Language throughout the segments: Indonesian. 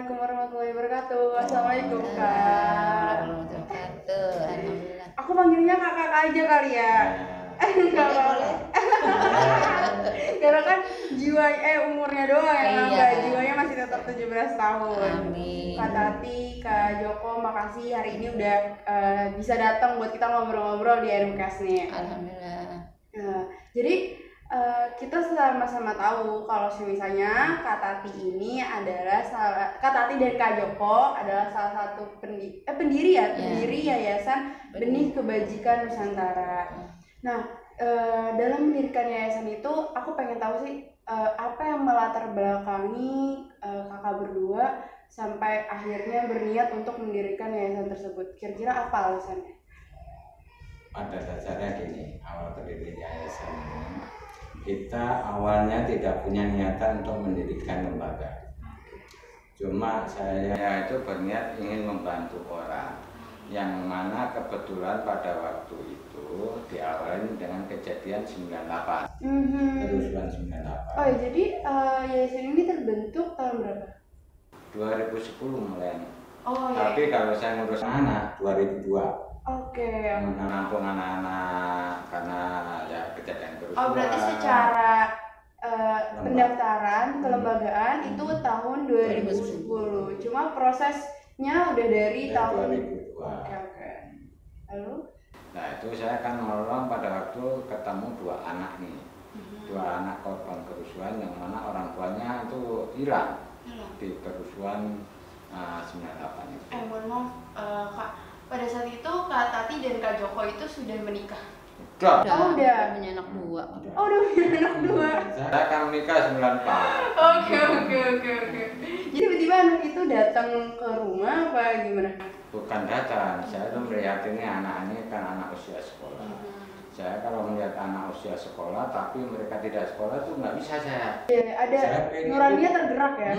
Assalamualaikum warahmatullahi wabarakatuh. Assalamualaikum Kak. Warahmatullahi wabarakatuh. Alhamdulillah. Aku panggilnya kakak aja kali ya. Enggak apa-apa. Karena kan umurnya doang yang nambah, jiwanya masih tetap 17 tahun. Amin. Kak Tati, Kak Joko, makasih hari ini udah bisa datang buat kita ngobrol-ngobrol di Edukes nih. Alhamdulillah. Jadi kita sama-sama tahu kalau misalnya Kak Tati ini adalah Kak Tati dan Kak Joko adalah salah satu pendiri Yayasan Benih Kebajikan Nusantara. Nah, dalam mendirikan yayasan itu aku pengen tahu sih apa yang melatar belakangi kakak berdua sampai akhirnya berniat untuk mendirikan yayasan tersebut. Kira-kira apa alasannya? Pada dasarnya gini, awal berdiri yayasan ini kita awalnya tidak punya niatan untuk mendirikan lembaga. Cuma saya itu berniat ingin membantu orang, yang mana kebetulan pada waktu itu diawali dengan kejadian 98, kerusuhan 98. Oh ya, jadi yayasan ini terbentuk tahun berapa? 2010 mulai. Oh ya. Tapi kalau saya ngurus anak 2002. Oke. Menampung anak-anak karena ya kejadian kerusuhan. Oh, berarti secara pendaftaran kelembagaan itu tahun 2010. Cuma prosesnya udah dari tahun 2002. Oke. Lalu? Nah, itu saya kan menolong pada waktu ketemu dua anak nih. Dua anak korban kerusuhan yang mana orang tuanya itu hilang di kerusuhan 98 itu. Mohon maaf, Kak. Pada saat itu Kak Tati dan Kak Joko itu sudah menikah? Udah. Oh, udah. Punya anak dua. Oh, udah punya anak dua. Saya kan menikah 94. Oke. Jadi tiba-tiba anak itu datang ke rumah apa gimana? Bukan datang, saya tuh melihat ini anak ini kan anak usia sekolah. Saya kalau melihat anak usia sekolah tapi mereka tidak sekolah tuh nggak bisa saya. Ya, ada nuraninya tergerak ya.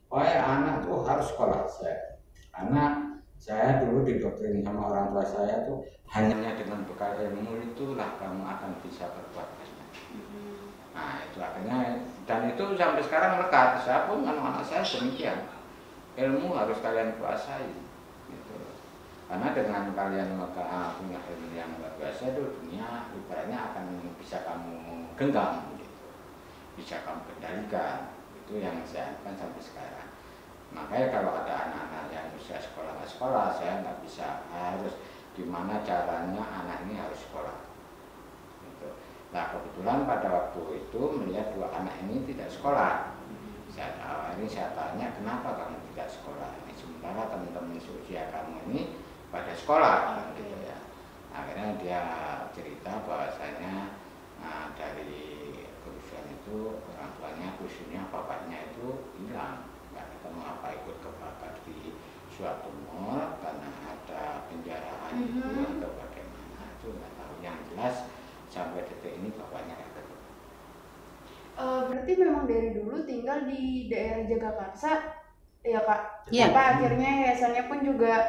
Pokoknya anak tuh harus sekolah saya. Karena saya dulu didoktrin sama orang tua saya tuh hanya dengan bekal ilmu itulah kamu akan bisa berbuat banyak. Nah itu akhirnya, dan itu sampai sekarang melekat. Saya pun anak-anak saya demikian. Ilmu harus kalian kuasai. Gitu. Karena dengan kalian punya ilmu yang luar biasa itu dunia ibaratnya akan bisa kamu genggam, gitu. Bisa kamu kendalikan. Itu yang saya lakukan sampai sekarang. Makanya kalau ada anak-anak yang usia sekolah nggak sekolah, saya nggak bisa, harus gimana caranya anak ini harus sekolah. Gitu. Nah kebetulan pada waktu itu melihat dua anak ini tidak sekolah. Saya tanya kenapa kamu tidak sekolah? Ini sementara teman-teman seusia kamu ini pada sekolah, kan, gitu ya. Akhirnya dia cerita bahwasanya dari kerusuhan itu orang tuanya khususnya bapaknya itu hilang. Mengapa ikut kebakar di suatu mall karena ada penjarahan itu atau bagaimana itu nggak tahu. Yang jelas sampai detik ini bapaknya nggak ketemu. Berarti memang dari dulu tinggal di daerah Jagakarsa ya Kak? Iya. Pak akhirnya yayasannya pun juga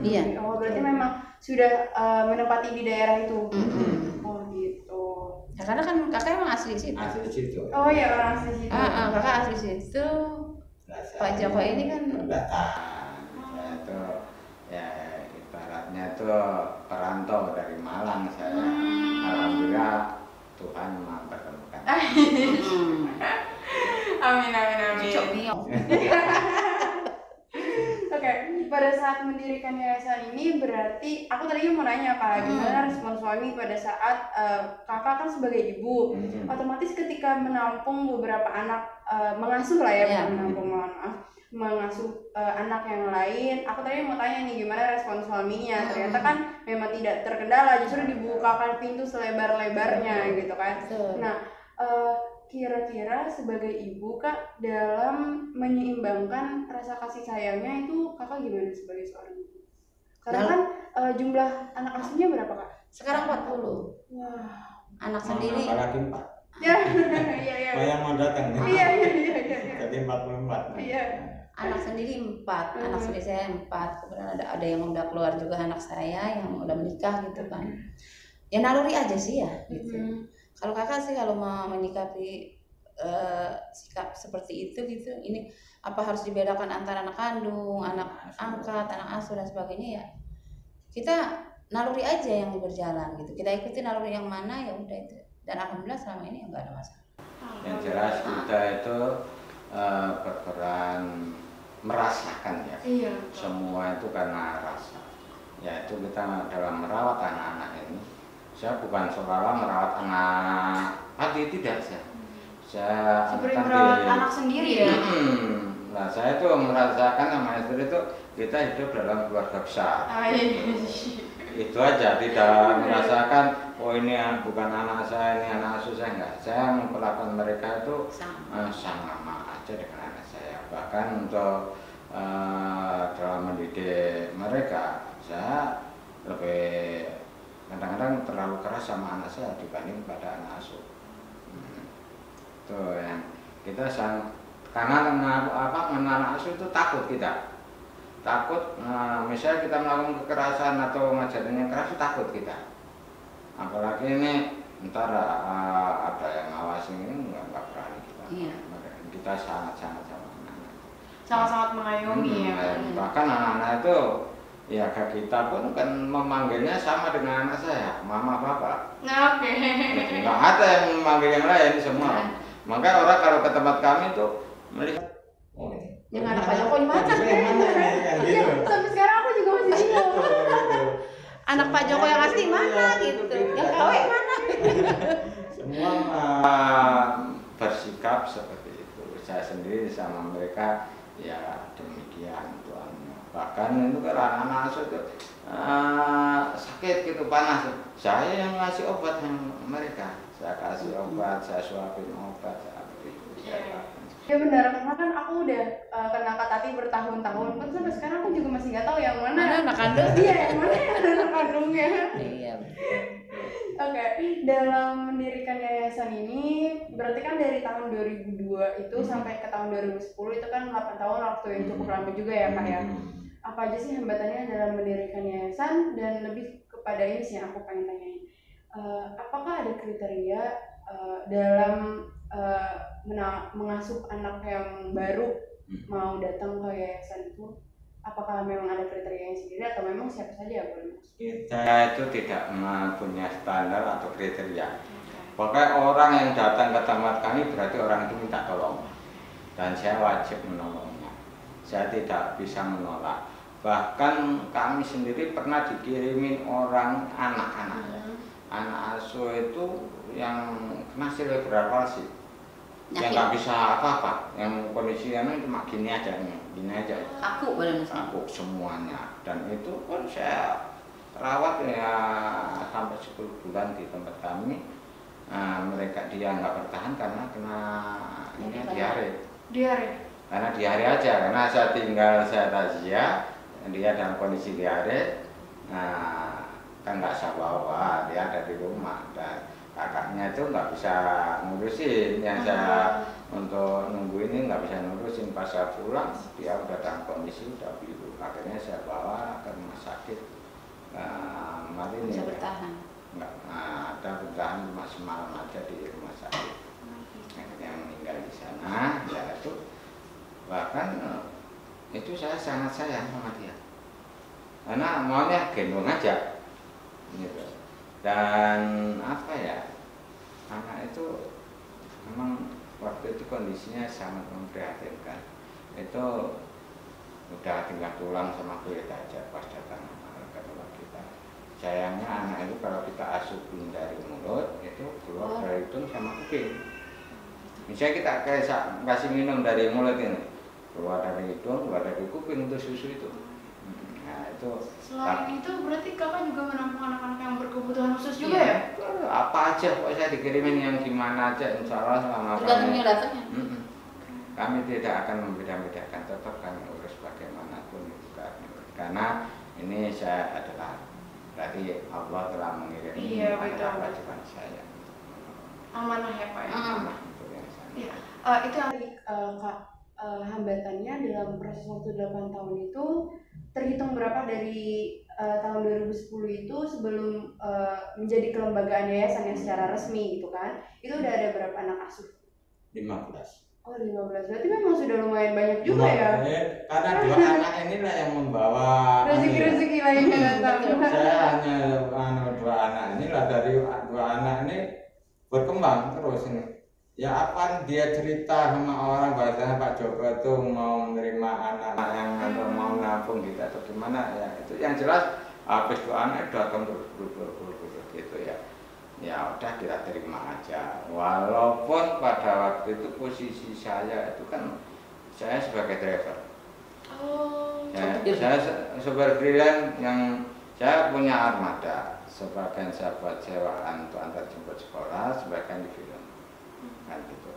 Iya. Oh berarti memang sudah menempati di daerah itu. Oh gitu. Ya, karena kan kakak emang asli situ. Asli situ. Oh ya orang asli situ. Kakak asli situ. Pak Joko ini kan saya tuh ya ibaratnya tuh perantau dari Malang saya. Alhamdulillah Tuhan mempertemukan. Amin. cocok nih. Oke, pada saat mendirikan yayasan ini berarti aku tadi mau nanya Kak, gimana respon suami pada saat kakak kan sebagai ibu, otomatis ketika menampung beberapa anak, mengasuh lah ya, bukan menampung, mengasuh anak yang lain, aku tadi mau tanya nih gimana respon suaminya. Ternyata kan memang tidak terkendala, justru dibukakan pintu selebar-lebarnya gitu kan. Nah, kira-kira sebagai ibu Kak dalam menyeimbangkan rasa kasih sayangnya itu kakak gimana sebagai seorang ibu? Karena kan jumlah anak asuhnya berapa Kak? Sekarang 40. Wah. Anak sendiri. Apalagi 4. Ya, iya. Yang mau datang nih. Iya. Jadi 44. Iya. Anak sendiri 4, anak sendiri saya 4. Kemudian ada yang udah keluar juga anak saya yang udah menikah gitu kan. Ya naluri aja sih ya gitu. Kalau kakak sih kalau mau menyikapi sikap seperti itu gitu. Ini apa harus dibedakan antara anak kandung, anak angkat, anak asuh dan sebagainya ya. Kita naluri aja yang berjalan gitu. Kita ikuti naluri yang mana ya udah itu. Dan alhamdulillah selama ini enggak ada masalah. Yang jelas kita itu berperan merasakan ya. Iya. Semua itu karena rasa. Yaitu kita dalam merawat anak-anak ini. Saya bukan seolah merawat anak tadi, tidak saya Seperti merawat anak sendiri ya. Nah, saya tuh merasakan sama istri itu kita hidup dalam keluarga besar. Itu aja, tidak merasakan oh ini bukan anak saya, ini anak asuh saya, enggak. Saya memperlakukan mereka itu sama aja dengan anak saya. Bahkan untuk dalam mendidik mereka, saya lebih kadang-kadang terlalu keras sama anak saya dibanding pada anak asuh. Tuh yang kita karena anak asuh itu takut kita. Takut, misalnya kita melakukan kekerasan atau ngajarinnya keras, takut kita. Apalagi ini ntar ada yang ngawasin ini nggak berani kita. Iya. Kita sangat-sangat sama anak-anak. Sangat-sangat mengayomi ya. Bahkan anak-anak itu ya kayak kita pun kan memanggilnya sama dengan anak saya, mama, papa. Nah, oke. Nggak ada yang memanggil yang lain semua. Maka orang kalau ke tempat kami tuh melihat, oh ini Yang anak Pak Joko di mana? Iya, sampai sekarang aku juga masih bingung. Anak Pak Joko yang asli mana gitu. Yang KW mana? Semua bersikap seperti itu. Saya sendiri sama mereka ya demikian tuannya. Bahkan itu kalau anak-anak asuh itu sakit gitu, panas, saya yang ngasih obat yang mereka. Saya kasih obat, saya suapin obat, Ya benar, karena kan aku udah kena Kak Tati bertahun-tahun, kan sampai sekarang aku juga masih nggak tahu yang mana anak kandung. Iya, yang mana yang anak kandungnya. Iya. Oke, dalam mendirikan yayasan ini berarti kan dari tahun 2002 itu sampai ke tahun 2010 itu kan 8 tahun, waktu yang cukup lama juga ya Kak ya. Apa aja sih hambatannya dalam mendirikan yayasan, dan lebih kepada ini sih yang aku pengen tanyain. Apakah ada kriteria dalam mengasuh anak yang baru mau datang ke yayasan itu? Apakah memang ada kriterianya sendiri atau memang siapa saja yang boleh masuk? Kita itu tidak punya standar atau kriteria. Pokoknya orang yang datang ke tempat kami berarti orang itu minta tolong, dan saya wajib menolongnya. Saya tidak bisa menolak. Bahkan kami sendiri pernah dikirimin orang anak-anaknya. Anak asuh itu yang kena cerebral palsy, yang nggak bisa apa-apa, yang kondisinya cuma gini aja, Kaku badan kaku semuanya. Dan itu pun saya rawat ya sampai 10 bulan di tempat kami. Mereka dia nggak bertahan karena kena ini diare. Karena diare aja, karena saya tinggal, saya takziah, dia dalam kondisi diare. Kan nggak saya bawa, dia ada di rumah, dan kakaknya itu nggak bisa ngurusin, yang saya untuk nunggu ini nggak bisa ngurusin. Pas saya pulang dia udah dalam kondisi udah biru, akhirnya saya bawa ke rumah sakit. Kemarin bisa ya bertahan. nggak ada, bertahan cuma semalam aja di rumah sakit, akhirnya meninggal di sana. Ya itu bahkan itu saya sangat sayang sama dia, karena maunya gendong aja gitu. Dan apa ya, anak itu memang waktu itu kondisinya sangat memprihatinkan. Itu udah tinggal tulang sama kulit aja pas datang ke tempat kita. Sayangnya anak itu kalau kita asuhin dari mulut itu keluar dari hidung sama kuping. Misalnya kita kasih minum dari mulut ini, keluar dari hidung, keluar dari kuping untuk susu itu. Itu selain itu berarti kakak juga menampung anak-anak yang berkebutuhan khusus juga ya? Apa aja kok saya dikirimin yang gimana aja, insya Allah selama Tergantung datangnya. Kami tidak akan membeda-bedakan, tetap kami urus bagaimanapun itu karena ini saya adalah berarti Allah telah mengirim adalah kewajiban saya. Amanah ya Pak ya? Amanah untuk yang saya. Itu yang tadi Kak, hambatannya dalam proses waktu 8 tahun itu terhitung berapa dari tahun 2010 itu sebelum menjadi kelembagaan yayasan yang secara resmi gitu kan, itu udah ada berapa anak asuh? 15. Oh 15, berarti memang sudah lumayan banyak juga ya. Karena 2 anak inilah yang membawa Rezeki-rezeki lainnya datang. Saya hanya 2 anak inilah, dari 2 anak ini berkembang terus ini. Ya apa dia cerita sama orang bahasanya Pak Joko itu mau menerima anak yang atau mau nampung gitu atau gimana ya, itu yang jelas habis 2 anak datang terus gitu ya. Ya udah kita terima aja, walaupun pada waktu itu posisi saya itu kan saya sebagai driver. Saya sebagai freelance yang saya punya armada, sebagian saya buat sewaan untuk antar jemput sekolah, sebagian di film kan gitu.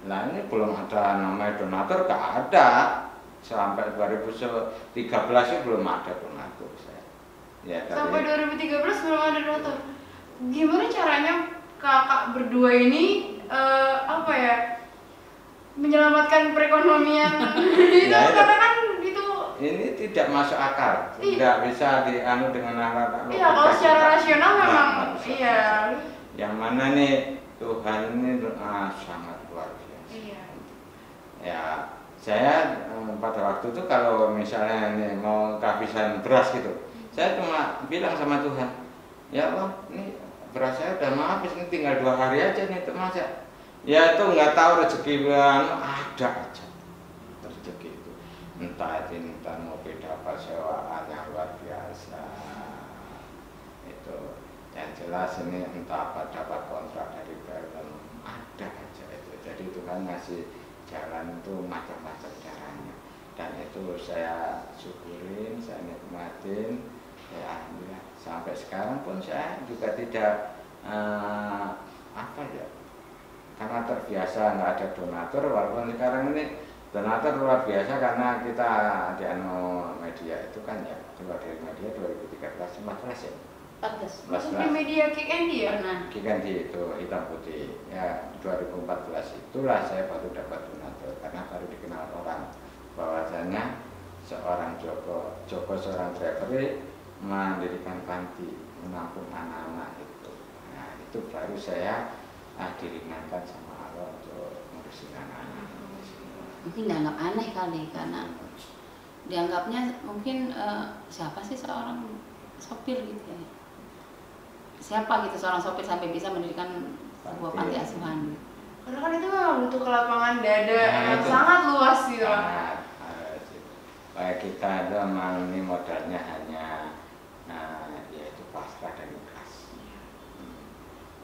Nah ini belum ada namanya donatur, gak ada sampai 2013 itu belum ada donatur saya. Ya, sampai 2013 belum ada donatur. Gimana caranya kakak berdua ini apa ya, menyelamatkan perekonomian itu ya, karena kan itu ini tidak masuk akal, tidak bisa dianu dengan alat. Iya, kalau secara rasional memang iya. Yang mana nih Tuhan ini sangat luar biasa. Iya. Ya saya pada waktu itu kalau misalnya nih mau kehabisan beras gitu, saya cuma bilang sama Tuhan, ya Allah, ini beras saya udah mau habis, ini tinggal 2 hari aja nih untuk masak. Ya itu nggak tahu rezeki ada aja rezeki itu, entah mau beda apa sewaan yang luar biasa itu, yang jelas ini entah apa dapat kontrak dari BLM ada aja itu. Jadi Tuhan ngasih jalan itu macam-macam caranya, dan itu saya syukurin, saya nikmatin. Ya alhamdulillah sampai sekarang pun saya juga tidak apa ya, karena terbiasa nggak ada donatur, walaupun sekarang ini donatur luar biasa karena kita di media itu kan ya, keluar dari media 2013 14 ya. 14. Masuk di media Kick Andy ya? Kick Andy itu hitam putih ya, 2014 itulah saya baru dapat donatur, karena baru dikenal orang bahwasanya seorang Joko seorang driver mendirikan panti menampung anak-anak itu. Nah itu baru saya diringankan sama Allah untuk ngurusin anak-anak. Mungkin dianggap aneh kali, karena dianggapnya mungkin siapa sih seorang sopir gitu ya, siapa gitu seorang sopir sampai bisa mendirikan sebuah panti asuhan. Karena kan itu memang butuh kelapangan dada yang sangat luas gitu kan. Kayak kita ada ini modalnya hanya yaitu pasrah dan ikhlas.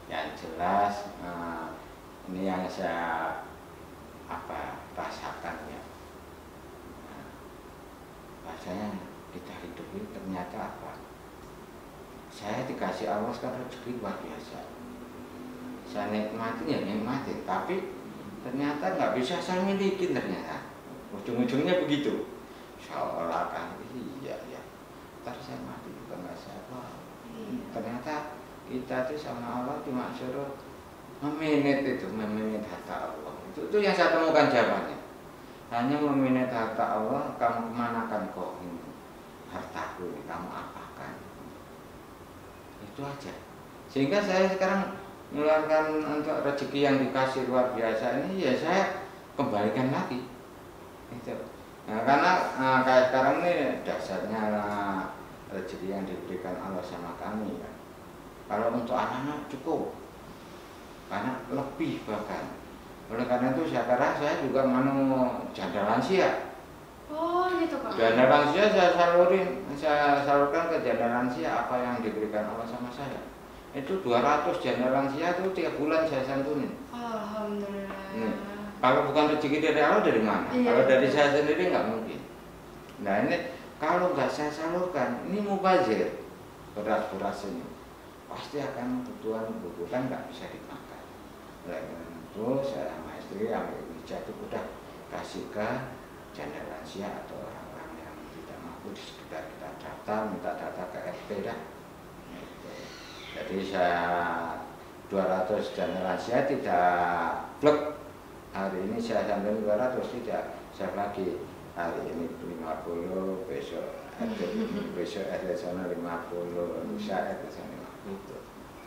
Yang jelas ini yang saya rasakan ya, rasanya kita hidup ini ternyata saya dikasih Allah sekarang rezeki luar biasa, saya nikmatin ya nikmatin, tapi ternyata nggak bisa saya milikin, ternyata ujung-ujungnya begitu, seolah kan iya ya, ntar saya mati juga nggak saya tahu. Ternyata kita tuh sama Allah cuma suruh meminit harta Allah. Itu yang saya temukan jawabannya. Hanya meminit harta Allah, kamu kemanakan kok ini hartaku ini, kamu apakan? Itu aja. Sehingga saya sekarang mengeluarkan untuk rezeki yang dikasih luar biasa ini, ya saya kembalikan lagi. Itu. Nah, karena kayak sekarang ini dasarnya rezeki yang diberikan Allah sama kami ya. Kalau untuk anak-anak cukup, karena lebih bahkan. Oleh karena itu sekarang saya juga janda lansia. Oh gitu Pak. Janda lansia saya salurkan ke janda lansia apa yang diberikan Allah sama saya. Itu 200 janda lansia itu tiap bulan saya santunin. Alhamdulillah. Kalau bukan rezeki dari Allah dari mana? Iya. Kalau dari saya sendiri nggak mungkin. Nah ini kalau nggak saya salurkan, ini mubazir, beras ini pasti akan kebutuhan nggak bisa dimakan. Oleh karena itu saya sama istri ambil ijazah udah kasih ke janda lansia atau orang-orang yang tidak mampu di sekitar kita, daftar, minta data ke RT dah. Jadi saya 200 janda lansia tidak blok. Hari ini saya sampai 200 tidak, saya bagi hari ini 50, besok RT sana 50, lusa RT sana 50 itu.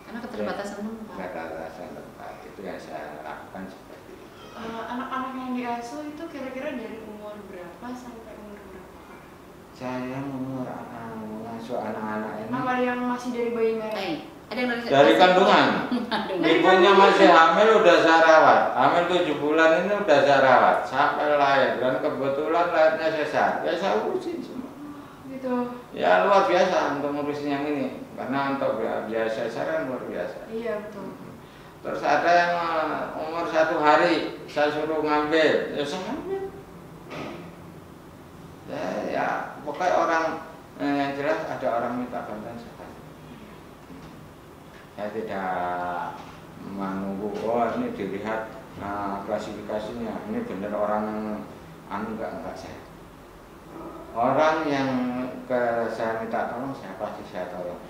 Karena keterbatasan tempat. Keterbatasan tempat itu yang saya lakukan seperti itu. berapa sampai umur berapa Kak? Saya mengasuh anak-anak ini Apa yang masih dari bayi mereka? Ada yang dari kandungan. Ibunya masih hamil udah saya rawat. Hamil 7 bulan ini udah saya rawat sampai lahir, dan kebetulan lahirnya sesar. Ya saya urusin semua. Gitu. Ya luar biasa untuk ngurusin yang ini, karena untuk biaya sesar kan luar biasa. Iya betul. Terus ada yang umur 1 hari saya suruh ngambil, ya saya ngambil. Ya pokoknya orang yang jelas ada orang minta bantuan saya. Saya tidak menunggu, oh ini dilihat klasifikasinya, ini benar orang enggak saya. Orang yang saya minta tolong, saya pasti saya tolong.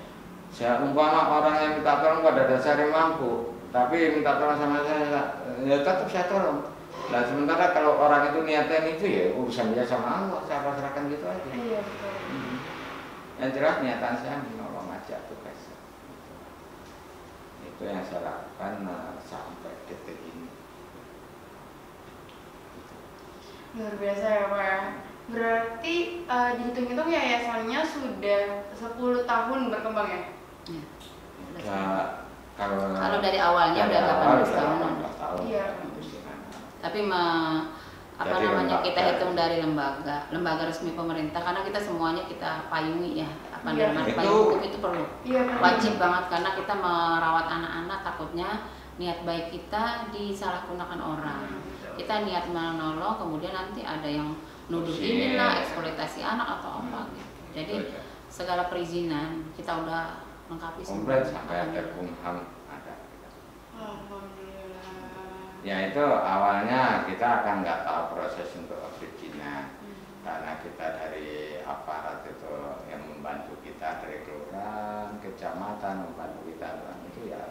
Saya umpama orang yang minta tolong pada dasarnya mampu, tapi minta tolong sama saya, ya tetap saya tolong. Nah sementara kalau orang itu niatnya itu ya urusan dia sama Allah, saya pasrahkan gitu aja. Iya betul. Yang jelas niatan saya menolong aja tugas. Itu yang saya lakukan sampai detik ini. Luar biasa ya Pak ya. Berarti dihitung-hitung yayasannya sudah 10 tahun berkembang ya? Ya, kalau dari awalnya udah 18 tahun. Iya. Tapi kita hitung dari lembaga resmi pemerintah, karena kita semuanya kita payungi ya. Payung hukum itu perlu. Iya, wajib banget, karena kita merawat anak-anak takutnya niat baik kita disalahgunakan orang. Kita niat menolong, kemudian nanti ada yang nuduh inilah eksploitasi anak atau apa gitu. Jadi segala perizinan kita udah lengkapi komplit sampai ada Kumham ada. Alhamdulillah. Ya itu awalnya kita akan nggak tahu proses untuk perizinan, karena kita dari aparat itu yang membantu kita dari kelurahan, kecamatan membantu kita itu ya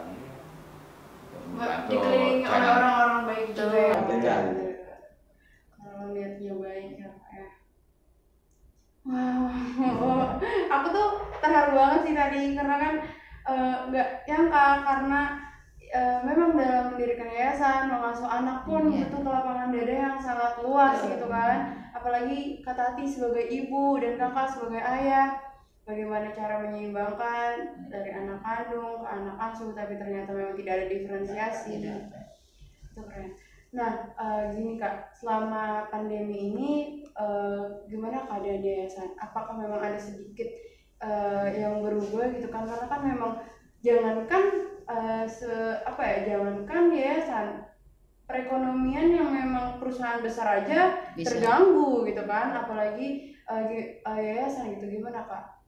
membantu. Dikelilingi oleh orang-orang baik juga ya. Betul. Kalau niatnya baik ya. Wow, aku tuh terharu banget sih tadi karena kan nggak nyangka, karena memang dalam mendirikan yayasan, mengasuh anak pun butuh kelapangan dada yang sangat luas gitu kan. Apalagi Kak Tati sebagai ibu dan Kakak sebagai ayah, bagaimana cara menyeimbangkan dari anak kandung ke anak asuh, tapi ternyata memang tidak ada diferensiasi. Itu keren. Nah, gini Kak, selama pandemi ini gimana keadaan yayasan? Apakah memang ada sedikit yang berubah gitu kan? Karena kan memang jangankan jangankan yayasan, perekonomian yang memang perusahaan besar aja terganggu gitu kan, apalagi yayasan gitu. Gimana Kak?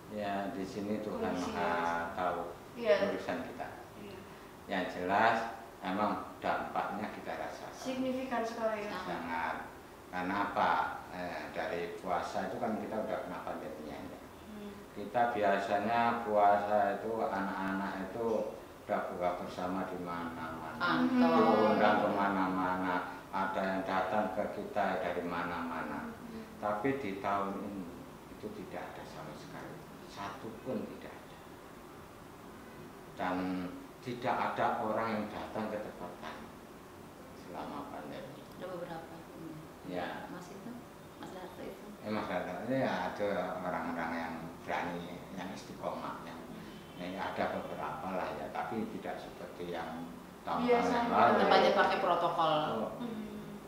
Ya di sini Tuhan Maha tahu urusan kita. Yang jelas memang dampaknya kita rasakan signifikan sekali ya. Sangat. Karena apa? Dari puasa itu kan kita udah kena pandeminya ya. Kita biasanya puasa itu anak-anak itu udah buka bersama di mana-mana, diundang kemana-mana, ada yang datang ke kita dari mana-mana. Tapi di tahun ini itu tidak ada sama sekali, satu pun tidak ada. Dan tidak ada orang yang datang ke tempat kami selama pandemi. Ada beberapa. Ya. Mas Darto itu. Mas Darto ini ya ada orang-orang yang berani, yang istiqomah, yang ada beberapa lah ya, tapi tidak seperti yang tahun-tahun yang lalu. Tetap aja pakai protokol.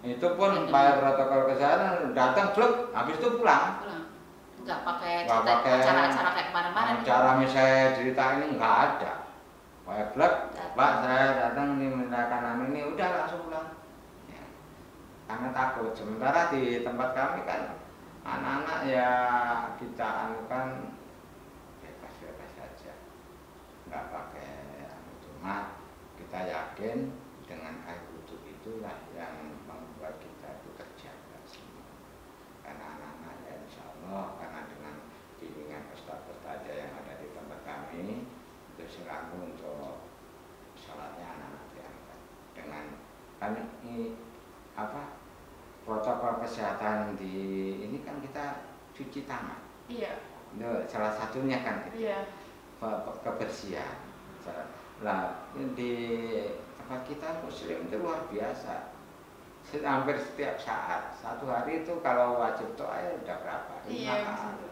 Itu pun pakai protokol kesehatan, datang blok, habis itu pulang. Nggak pakai acara-acara kayak kemarin-kemarin. Acara misalnya cerita ini nggak ada. Pakai blok, Pak saya datang nih minta kanan ini, udah langsung pulang. Ya. Karena takut. Sementara di tempat kami kan anak-anak ya kita anukan bebas-bebas saja, nggak pakai cuma kita yakin dengan air wudhu itulah yang membuat kita itu terjaga semua. Karena anak-anak ya insya Allah, karena dengan bimbingan peserta-peserta yang ada di tempat kami itu selalu untuk sholatnya anak-anak diangkat dengan kan ini apa protokol kesehatan di ini kan kita cuci tangan. Iya. Itu salah satunya kan itu. Iya. Kebersihan. Nah, di tempat kita Muslim itu luar biasa. hampir setiap saat. Satu hari itu kalau wajib doa ya udah berapa? 5 Iya, kali.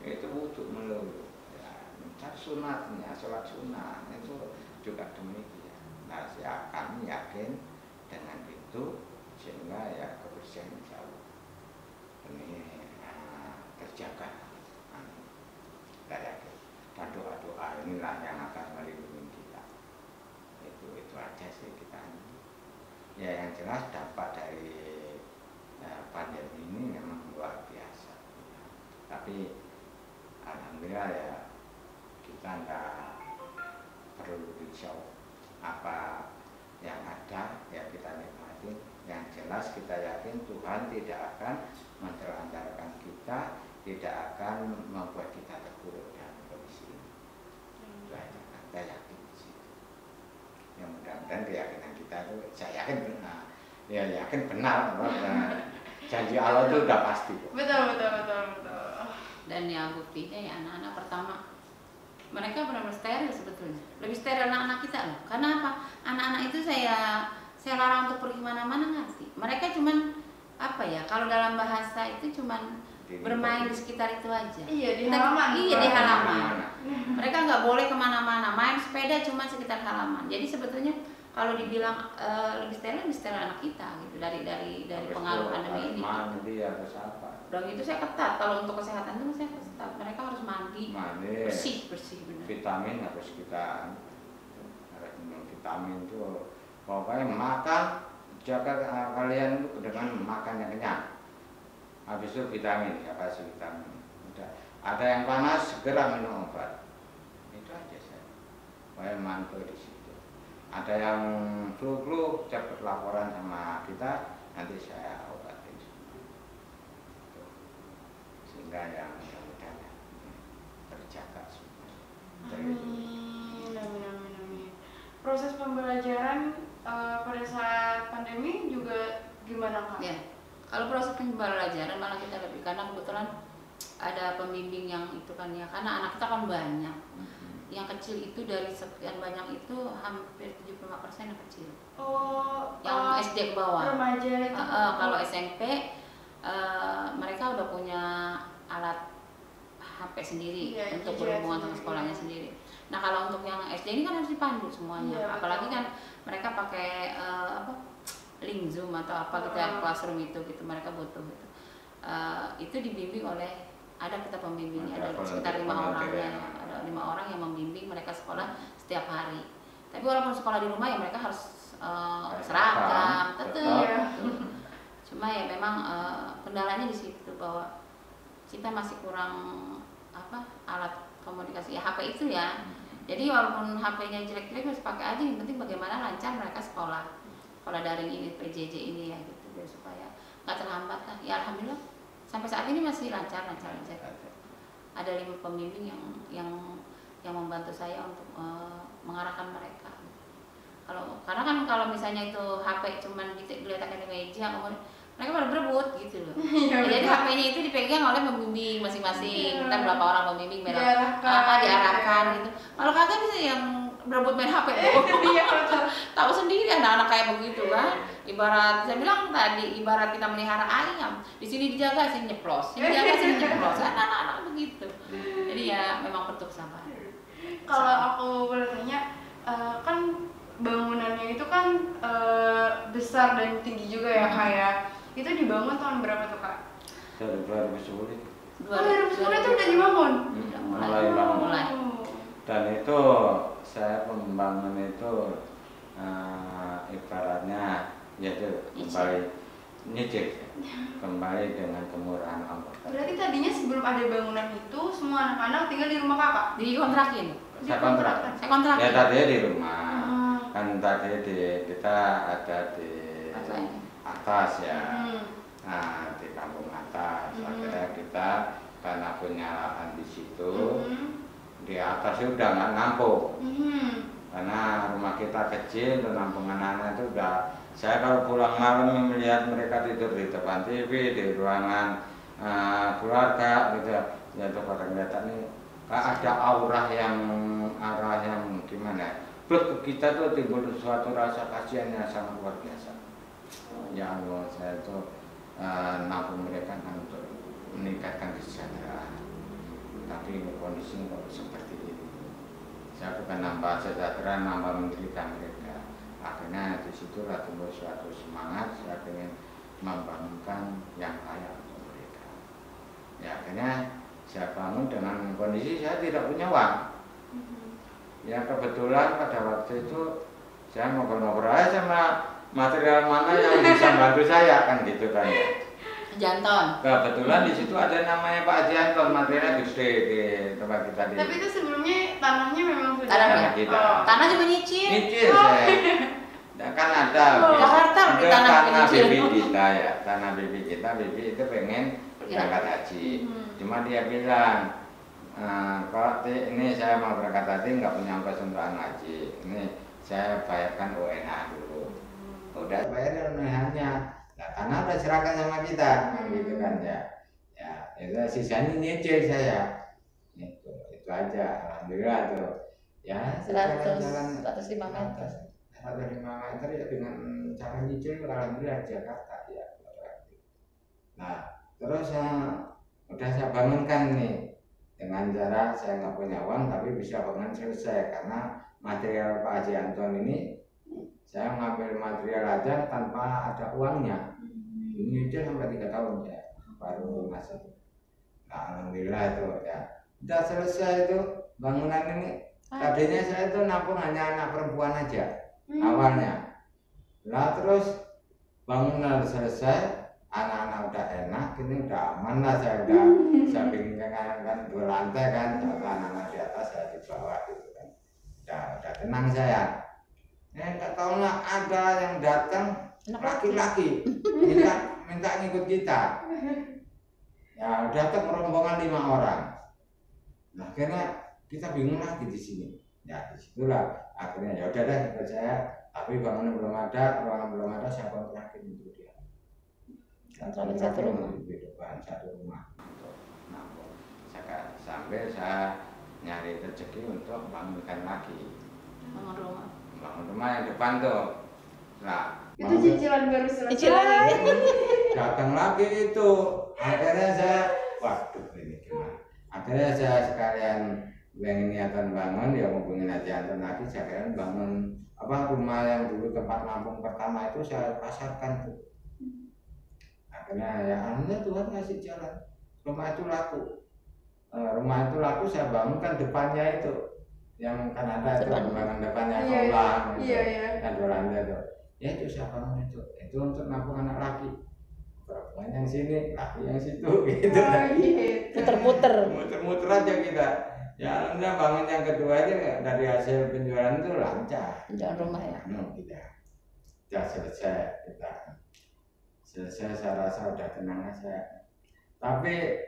Itu wudhu melulu. Ya, mencari sunatnya, sholat sunat itu juga demikian. Nah, kami yakin dengan itu sehingga ya kebersihan jauh ini terjaga. Kita yakin. Dan doa-doa inilah yang akan melindungi kita. Itu aja sih kita. Ya yang jelas dampak dari pandemi ini memang luar biasa. Tapi alhamdulillah ya kita nggak perlu risau apa yang ada ya kita nikmati. Yang jelas kita yakin Tuhan tidak akan mentelantarkan kita, tidak akan membuat kita terpuruk dalam kondisi ini. Itu aja kita yakin di situ. Ya mudah-mudahan keyakinan kita itu saya yakin benar. Ya yakin benar janji Allah itu udah pasti. Betul. Dan yang buktinya ya anak-anak pertama mereka benar-benar steril sebetulnya, lebih steril anak-anak kita loh. Karena apa? Anak-anak itu saya larang untuk pergi mana-mana ngerti. Mereka cuman apa ya? Kalau dalam bahasa itu cuman bermain di sekitar itu aja. Iya di halaman. Iya di halaman. Mereka nggak boleh kemana-mana. Main sepeda cuma sekitar halaman. Jadi sebetulnya kalau dibilang lebih steril anak kita gitu dari pengaruh pandemi ini. Mandi harus apa? Udah gitu saya ketat, kalau untuk kesehatan itu saya ketat. Mereka harus mandi. Bersih benar. Vitamin harus kita harus minum vitamin itu. Pokoknya makan jaga kalian itu dengan makan yang kenyang. Habis itu vitamin, ya kasih vitamin. Udah. Ada yang panas segera minum obat. Itu aja saya. Pokoknya mantul di situ. Ada yang flu cepat laporan sama kita, nanti saya obatin semua. Sehingga yang mudah-mudahan terjaga semua. Amin. Proses pembelajaran pada saat pandemi juga gimana Kak? Ya, kalau proses pembelajaran malah kita lebih karena kebetulan ada pembimbing yang itu kan ya, karena anak kita kan banyak. Yang kecil itu dari sekian banyak itu hampir 75% yang kecil. Yang SD ke bawah. Remaja itu. Kalau SMP mereka udah punya alat HP sendiri untuk berhubungan sama sekolahnya sendiri. Nah kalau untuk yang SD ini kan harus dipandu semuanya, apalagi kan mereka pakai link Zoom atau apa gitu ya, classroom itu gitu mereka butuh gitu. Itu dibimbing oleh kita pembimbingnya ada sekitar 5 orang ya, ada 5 orang yang membimbing mereka sekolah setiap hari. Tapi walaupun sekolah di rumah ya mereka harus seragam tetap. Cuma ya memang kendalanya di situ bahwa kita masih kurang alat komunikasi ya HP itu ya. Jadi walaupun HP-nya jelek-jelek harus pakai aja, yang penting bagaimana lancar mereka sekolah daring ini PJJ ini ya gitu biar supaya nggak terhambat lah. Ya alhamdulillah sampai saat ini masih lancar. Ada 5 pembimbing yang membantu saya untuk mengarahkan mereka. Karena kan kalau misalnya itu HP cuman diletakkan di meja, kemudian mereka pada berebut gitu loh. Jadi HP-nya itu dipegang oleh pembimbing masing-masing. Kita berapa orang pembimbing diarahkan gitu. Kalau kagak bisa yang berebut main HP tuh. Tahu sendiri anak-anak kayak begitu kan. Ibarat saya bilang tadi, ibarat kita melihara ayam. Di sini dijaga, sini nyeplos. Sini dijaga, sini nyeplos. Anak-anak begitu. Jadi ya memang perlu kesabaran. Kalau aku boleh tanya, kan bangunannya itu kan besar dan tinggi juga ya Kak ya. Itu dibangun tahun berapa tuh Kak? 2010. 2010 itu udah dibangun? Mulai. Dan itu saya pembangun itu ibaratnya yaitu kembali dengan kemurahan Allah. Berarti tadinya sebelum ada bangunan itu semua anak-anak tinggal di rumah Kakak? Dikontrakin. Saya kontrak. Ya tadinya di rumah. Kan tadi kita ada di atas ya. Nah di kampung atas. Akhirnya kita karena punya lahan di situ. Di atasnya udah nggak nampung. Karena rumah kita kecil, untuk nampung anak-anak itu udah. Saya kalau pulang malam melihat mereka tidur di depan TV, di ruangan keluarga gitu ya itu pada kelihatan nih ada arah yang gimana ya, plus ke kita tuh timbul suatu rasa kasihan yang sangat luar biasa. Ya Allah, saya itu nabung mereka kan untuk meningkatkan kesejahteraan. Tapi kondisi kok seperti ini. Saya bukan nambah sejahtera, nambah menderita mereka. Akhirnya di situ tumbuh suatu semangat, saya ingin membangunkan yang layak untuk mereka. Ya akhirnya saya bangun dengan kondisi saya tidak punya uang. Ya kebetulan pada waktu itu saya ngobrol-ngobrol aja sama material mana yang bisa bantu saya kan gitu kan ya. Janton. Kebetulan di situ ada namanya Pak Janton, materialnya gede di tempat kita di. Tapi itu sebelumnya tanahnya memang sudah Tanah kita. Tanah juga nyicil. Nyicil saya. Nah, kan ada Jakarta itu tanah tanah nyicil. bibi kita ya, tanah bibi kita, bibi itu pengen berangkat haji. Cuma dia bilang, kalau ini saya mau berangkat haji nggak punya ongkos untuk haji, ini saya bayarkan UNH dulu. Udah bayarin UNH-nya. Nah, karena udah serahkan sama kita, gitu kan ya. Ya, itu sisanya nyicil saya. Itu aja, alhamdulillah tuh. Ya, 105 meter. 105 meter ya dengan cara nyicil alhamdulillah Jakarta ya. Nah, terus udah saya bangunkan nih dengan cara saya nggak punya uang tapi bisa bangun selesai karena material Pak Haji Anton ini saya ngambil material aja tanpa ada uangnya. Ini aja sampai 3 tahun ya baru masuk. Nah, alhamdulillah itu ya. Udah selesai itu bangunan ini. Tadinya saya itu nampung hanya anak perempuan aja awalnya. Nah terus bangunan selesai, anak-anak udah enak, ini udah aman lah saya udah saya bikin kan 2 lantai kan, anak-anak di atas saya di bawah gitu kan. Udah tenang saya. Nggak tahu nggak ada yang datang laki-laki minta ngikut kita. Ya datang rombongan 5 orang. Nah akhirnya kita bingung lagi di sini. Ya disitulah akhirnya ya udah deh ikut saya. Tapi bangunan belum ada, ruangan belum ada, saya kontrakin untuk dia. Satu rumah. Di depan satu rumah. Sambil saya nyari rezeki untuk bangunkan lagi. Bangun rumah yang depan tuh. Nah, itu cicilan baru selesai. Cicilan. Datang lagi itu. Akhirnya saya, waduh ini gimana? Akhirnya saya sekalian pengen niatan bangun, ya hubungin aja Anton lagi, saya kira bangun rumah yang dulu tempat nampung pertama itu saya pasarkan tuh. Akhirnya ya alhamdulillah Tuhan ngasih jalan, rumah itu laku. Rumah itu laku saya bangunkan depannya itu, yang kan ada itu bangunan depannya kolam, yang 2 lantai itu. Ya itu saya bangun itu untuk nampung anak laki. Perempuan yang sini, laki yang situ, gitu. Muter-muter aja kita. Ya alhamdulillah bangun yang kedua aja dari hasil penjualan itu lancar. Penjualan rumah ya. Kita selesai kita. Selesai saya rasa udah tenang aja. Tapi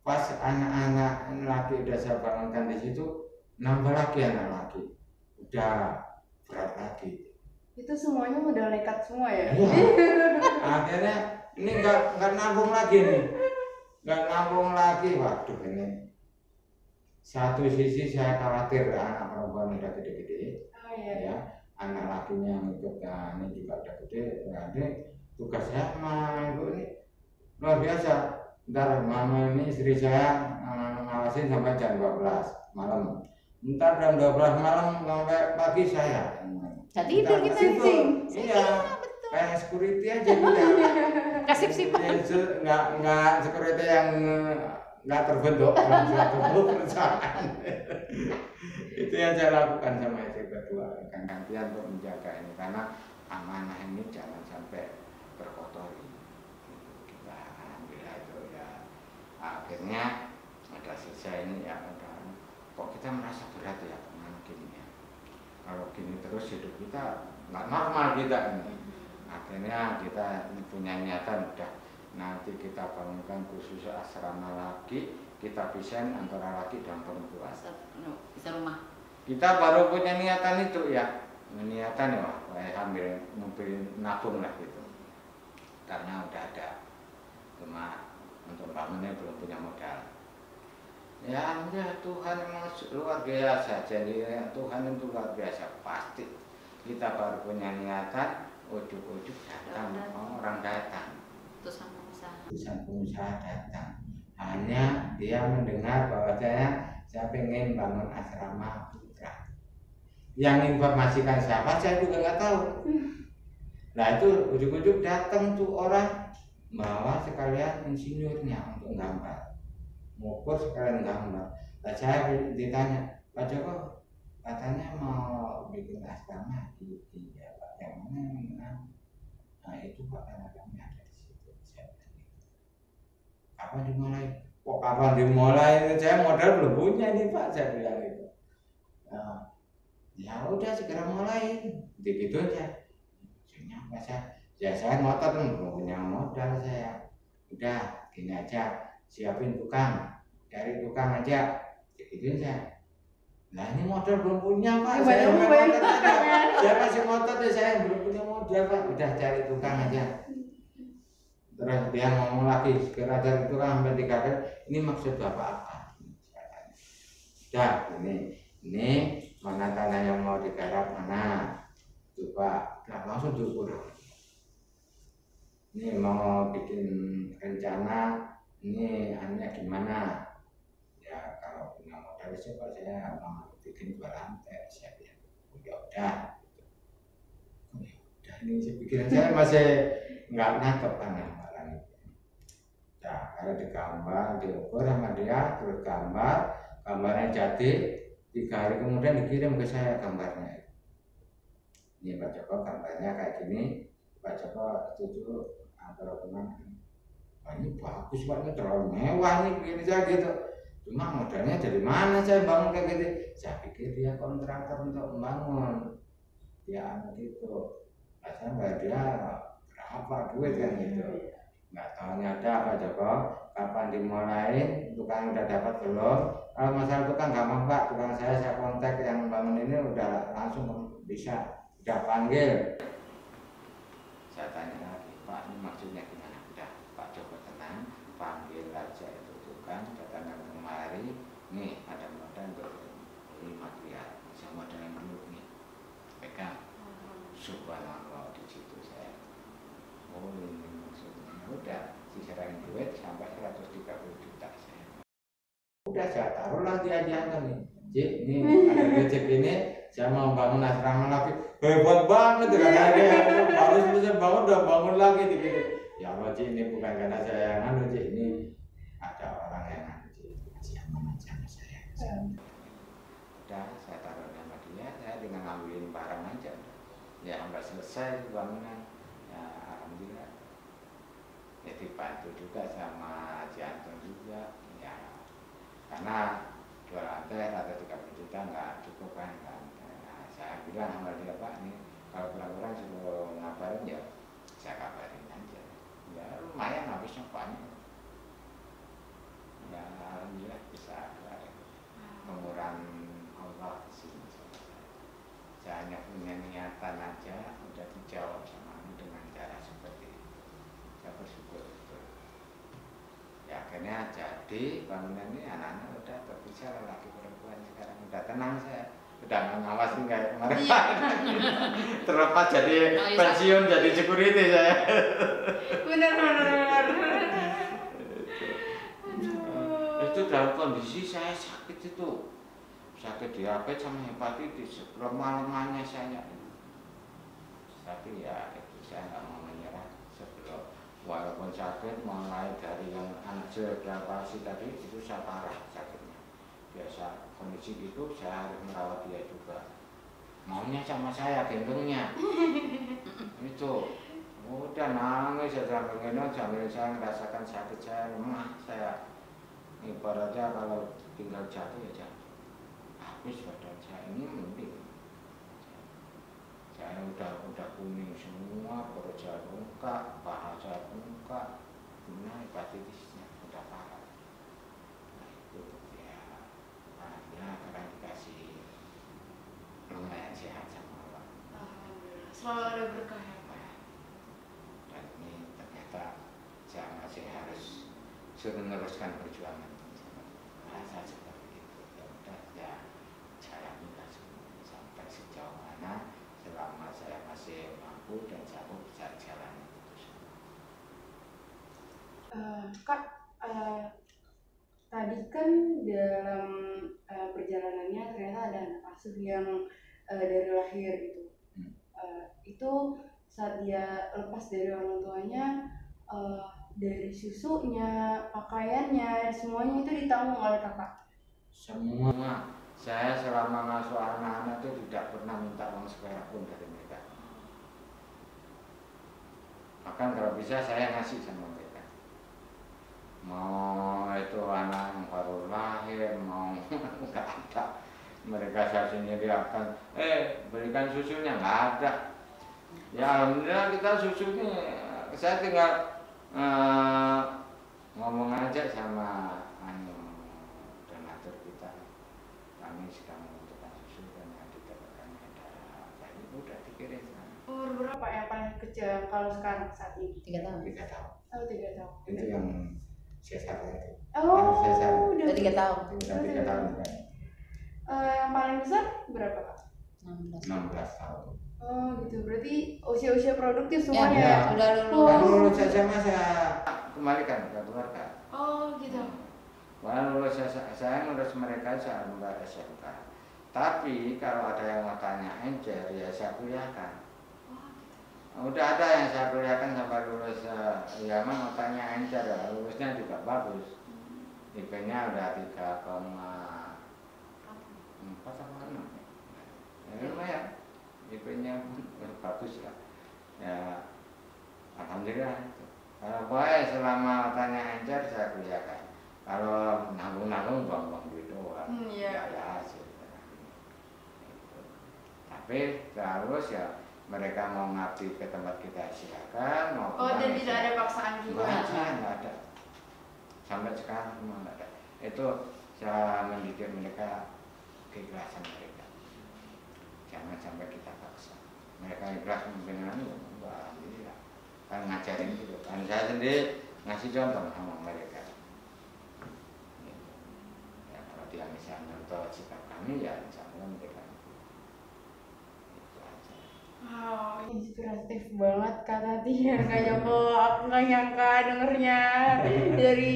pas anak-anak laki udah saya bangunkan di situ, nambah lagi anak laki. Udah berat lagi. Itu semuanya modal nekat semua ya? Iya. Akhirnya ini nggak nabung lagi nih. Nggak nabung lagi, waduh ini. Satu sisi saya khawatir anak perempuan udah gede-gede, ya anak lakinya yang ikut ini juga udah gede, berarti tugas saya sama ibu ini luar biasa. Ntar mama ini istri saya ngawasin sampai jam 12 malam. Ntar jam 12 malam sampai pagi saya. Jadi tidur kita iya, kayak security aja kita. Kasih sifat. Nggak security yang nggak terbentuk dalam suatu perusahaan. Itu yang saya lakukan sama istri kedua, gantian untuk menjaga ini karena amanah ini jangan sampai berkotori. Kita alhamdulillah itu ya akhirnya ada selesai ini ya udah. Kok kita merasa berat ya gini ya. Kalau gini terus hidup kita nggak normal kita ini. Akhirnya kita punya niatan udah. Nanti kita bangunkan khusus asrama laki, kita pisahin antara laki dan perempuan. Bisa rumah. Kita baru punya niatan itu ya, niatan ya, ambil mobil nabung lah gitu. Karena udah ada, cuma untuk bangunnya belum punya modal. Ya Tuhan memang luar biasa, jadi Tuhan itu luar biasa pasti. Kita baru punya niatan, ujuk-ujuk datang, orang datang, utusan pengusaha. utusan pengusaha datang. Hanya dia mendengar bahwa saya pengen bangun asrama putra. Yang informasikan siapa saya juga nggak tahu. Nah itu ujuk-ujuk datang tuh orang bawa sekalian insinyurnya untuk gambar, ngukur sekalian gambar. Nah saya ditanya, Pak Joko katanya mau bikin asrama di ya Pak, yang mana? Nah itu Pak, karena kami ada di situ. Saya bilang gitu. Kapan dimulai? Kok kapan dimulai? Saya modal belum punya nih Pak, saya bilang gitu. Nah, ya udah segera mulai, begitu aja. Saya ngotot belum punya modal saya. Udah gini aja, siapin tukang, cari tukang aja, gitu saya. Nah ini modal belum punya Pak, saya masih ngotot ya, saya belum punya modal Pak. Udah cari tukang aja. Terus dia ngomong lagi, segera cari tukang sampai 3 kali. Ini maksud Bapak apa? Udah ini mana tanah yang mau digarap mana? Coba, udah langsung diukur. Ini mau bikin rencana, ini hanya gimana? Ya kalau punya modal coba saya mau bikin 2 lantai, saya bilang, ya udah. Udah ini pikiran saya masih nggak nangkep kan gambaran itu. Nah kalau digambar, diukur sama dia, terus gambarnya jadi, 3 hari kemudian dikirim ke saya gambarnya. Ini Pak Joko gambarnya kayak gini, Pak Joko setuju atau gimana? Wah ini bagus Pak, ini terlalu mewah nih begini saja gitu. Cuma modalnya dari mana saya bangun kayak gitu? Saya pikir dia kontraktor untuk membangun, dia gitu. Saya bayar dia berapa duit kan gitu. Nggak tahunya ada Pak Joko, kapan dimulai, tukang udah dapat belum? Kalau masalah tukang gampang Pak, tukang saya kontak yang bangun ini udah langsung bisa, udah panggil. Saya tanya lagi, Pak ini maksudnya gimana? Udah Pak Joko tenang, panggil aja itu tukang, datang kemari, nih ada modal untuk ini material, saya modal yang dulu nih, pegang, subhanallah di situ saya, oh ini maksudnya, udah sisirain duit sampai 130 juta saya. Udah saya taruhlah dia nih, Cik, ini ada rezeki ini, saya mau bangun asrama lagi, hebat banget dengan saya, baru selesai bangun udah bangun lagi gitu. Ya Allah Cik, ini bukan karena saya yang anu Cik, ini ada orang yang anu Cik, kasih amanah sama saya. Udah saya taruh sama dia, saya dengan ngambilin barang aja, ya sampai selesai bangunan, ya alhamdulillah. Ya dibantu juga sama Jantung juga, ya karena 2 lantai atau 30 juta nggak cukup kan. Nah, saya bilang sama dia Pak, ini kalau kurang-kurang suruh ngabarin ya saya kabarin aja. Ya lumayan habisnya banyak. Ya alhamdulillah bisa pengurangan Allah di sini. Saya hanya punya niatan aja, udah dijawab sama dengan cara seperti itu. Saya bersyukur betul. Ya akhirnya jadi bangunan ini anak-anak udah terpisah, laki perempuan sekarang udah tenang saya, udah ngawasin kayak kemarin. Terlepas jadi pensiun jadi security saya. Bener. Itu dalam kondisi saya sakit itu, sakit diabetes sama hepatitis, lemah-lemahnya saya. Tapi ya itu saya nggak mau menyerah sebelum. Walaupun sakit mulai dari yang angiografasi tadi itu saya parah sakitnya. Biasa kondisi itu saya harus merawat dia juga. Maunya sama saya gendongnya. Itu udah nangis saya sambil gendong sambil saya merasakan sakit saya lemah saya. Ibaratnya kalau tinggal jatuh ya jatuh. Habis badan saya ini mending. Saya udah kuning semua, perut saya bengkak, paha saya bengkak, karena hepatitisnya udah parah. Nah itu ya, alhamdulillah karena dikasih lumayan sehat sama Allah. Selalu ada berkah ya Pak. Dan ini ternyata saya masih harus meneruskan perjuangan. Rasa seperti itu, ya udah ya jalani lah sampai sejauh mana. Selama saya masih mampu dan saya Kak, eh, tadi kan dalam perjalanannya ternyata ada anak asuh yang dari lahir gitu. Itu saat dia lepas dari orang tuanya, eh, dari susunya, pakaiannya, semuanya itu ditanggung oleh kakak. Semua. Saya selama ngasuh anak-anak itu tidak pernah minta uang seperak pun dari mereka. Bahkan kalau bisa saya ngasih sama mereka. Mau itu anak yang baru lahir, mau nggak ada. Mereka saya sendiri akan, berikan susunya, nggak ada. Ya alhamdulillah kita susunya, saya tinggal ngomong aja sama donatur kita. Kami sedang membutuhkan susu dan yang didapatkan ada. Jadi udah dikirim. Umur berapa yang paling kecil kalau sekarang saat ini? 3 tahun. 3 tahun. Oh, 3 tahun. Itu yang sesar itu. Oh, Sesar. udah Udah 3 tahun. Udah 3 tahun kan. Yang paling besar berapa, Kak? 16. 16 tahun. Oh, gitu. Berarti usia-usia produktif Ya, semuanya ya. sudah Kan lulus. lulus SMA saya kembalikan ke keluarga. Oh, gitu. Wah, lulus saya ngurus mereka sampai SMK. Tapi kalau ada yang mau tanya encer, ya saya kuliahkan. Udah ada yang saya kuliahkan sampai lulus, ya mau tanya encer, ya, lulusnya juga bagus. IP-nya udah 3,4 sama 6. Ya, lumayan. IP-nya bagus lah. Ya, alhamdulillah. Kalau boleh selama tanya encer saya kuliahkan. Kalau nanggung-nanggung buang-buang duit doang. Iya. Ya hasil. Tapi terus ya mereka mau ngabdi ke tempat kita silakan. Mau Oh, dan pulang, tidak ada paksaan juga. nggak ada. Sampai sekarang semua nggak ada. Itu saya mendidik mereka keikhlasan mereka. Jangan sampai kita paksa. Mereka ikhlas dengan alhamdulillah. Kan ngajarin gitu. Kan saya sendiri ngasih contoh sama mereka. Ya, kalau dia misalnya contoh sikap kami ya insya Allah mereka itu aja. Wow, inspiratif banget Kak Tati ya, Kak Joko. Aku nggak nyangka dengernya dari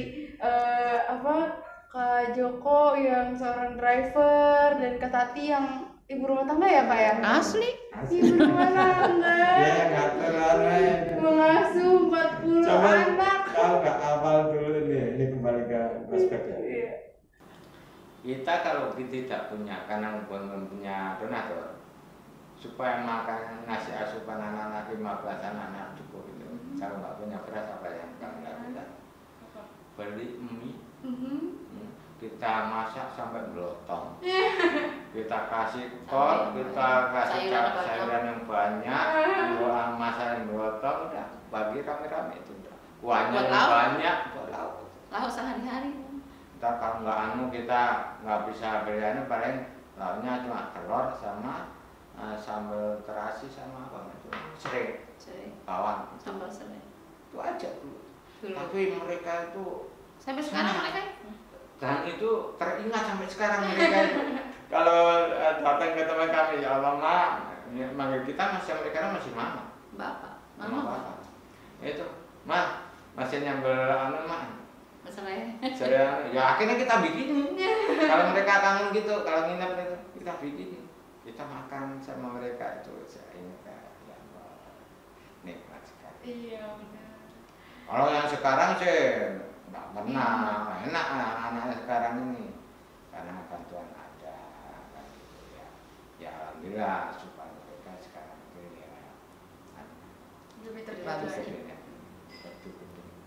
Kak Joko yang seorang driver dan Kak Tati yang ibu rumah tangga ya Kak ya? Asli. Ibu rumah tangga. Ya nggak terlalu. Mengasuh 40 Coba anak. kalau nggak awal dulu ini kembali ke prospek ya. Iya. Kita kalau kita tidak punya, karena belum punya donatur, supaya makan nasi asupan anak-anak 15 anak cukup itu. Kalau nggak punya beras apa yang kalian lakukan? Beli mie, kita masak sampai belotong. Kita kasih kol, kita kasih sayuran yang banyak, masak yang belotong, udah bagi rame-rame itu udah. Kuahnya Buat yang lauk. banyak, buat lauk. Lauk sehari-hari. Kita kalau nggak kita nggak bisa beli paling lauknya cuma telur sama sambal terasi sama apa itu serai bawang Sambal serai. itu aja dulu. Dulu. Tapi mereka itu Sampai sekarang mereka. dan itu teringat sampai sekarang mereka itu. Kalau datang ke teman kami ya Allah ma, manggil kita mereka masih mama. Bapak, Mama mama. bapak. Itu mah masih nyambel anu mah. Serai. Saya ya akhirnya kita bikinin. Kalau mereka kangen gitu, kalau nginep itu kita bikinin. Kita makan sama mereka itu saya ingat ya Allah, nikmat sekali. Iya benar. Kalau yang sekarang sih nggak pernah enak anak-anak sekarang ini karena bantuan ada kan gitu ya. Ya alhamdulillah supaya mereka sekarang itu ya Lebih Bagus terjaga. ya.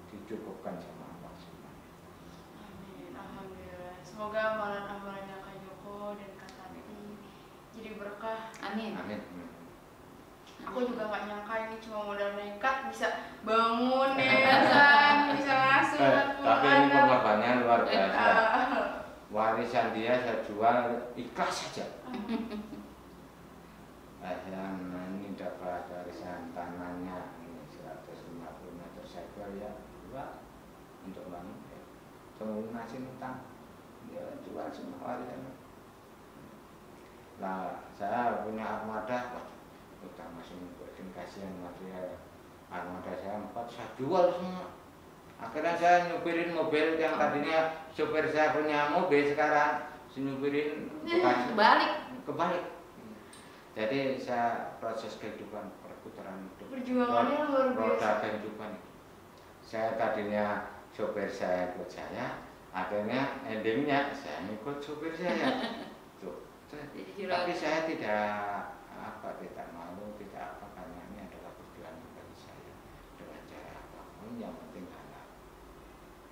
dicukupkan sama Allah semua. Amin, alhamdulillah. Semoga amalan-amalannya Kak Joko dan Kak Tati jadi berkah. Amin. Amin. Aku juga nggak nyangka ini cuma modal nekat bisa bangun yayasan, bisa ngasuh 40 Tapi ini anak. pengorbanannya luar biasa. Ah, Warisan dia saya jual ikhlas saja. Saya ini dapat warisan tanahnya ini 150 meter saya jual ya dua untuk bangun ya. Semua nasi utang ya jual semua warisan. Nah saya punya armada utang masih buatin kasihan material armada saya 4 saya jual semua Akhirnya saya nyupirin mobil yang tadinya supir saya punya mobil, sekarang nyupirin kebalik. Jadi saya proses kehidupan perputaran hidup. Perjuangannya luar Roda biasa. kehidupan. Saya tadinya supir saya ikut saya, akhirnya endingnya saya ikut supir saya. Tuh. Tapi saya tidak malu, tidak apa, karena ini adalah perjuangan bagi saya dengan cara apapun, yang penting halal.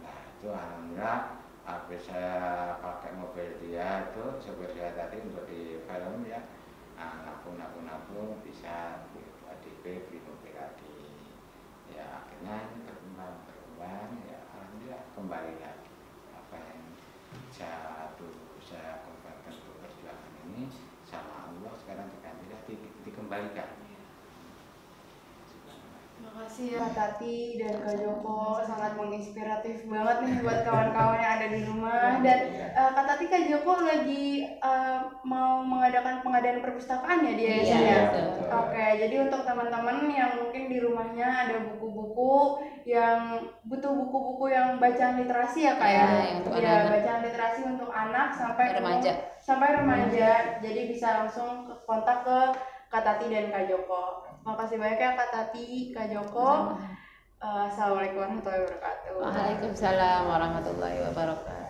Nah itu alhamdulillah, habis saya pakai mobil dia itu supir saya tadi untuk di film ya, nabung bisa buat DP, beli mobil lagi. Ya akhirnya ini berkembang ya, alhamdulillah kembali lagi apa yang saya korbankan untuk perjuangan ini sama Allah sekarang dikembalikan. Terima kasih ya Kak Tati dan Kak Joko, sangat menginspiratif banget nih buat kawan-kawan yang ada di rumah. Dan Kak Tati, Kak Joko lagi mau mengadakan pengadaan perpustakaan ya di yayasan ya? Oke, jadi untuk teman-teman yang mungkin di rumahnya ada buku-buku yang butuh buku-buku yang bacaan literasi ya Kak ya? Iya, bacaan literasi untuk anak sampai remaja. Jadi bisa langsung kontak ke Kak Tati dan Kak Joko. Makasih banyak ya Kak Tati, Kak Joko. Assalamualaikum warahmatullahi wabarakatuh. Waalaikumsalam warahmatullahi wabarakatuh.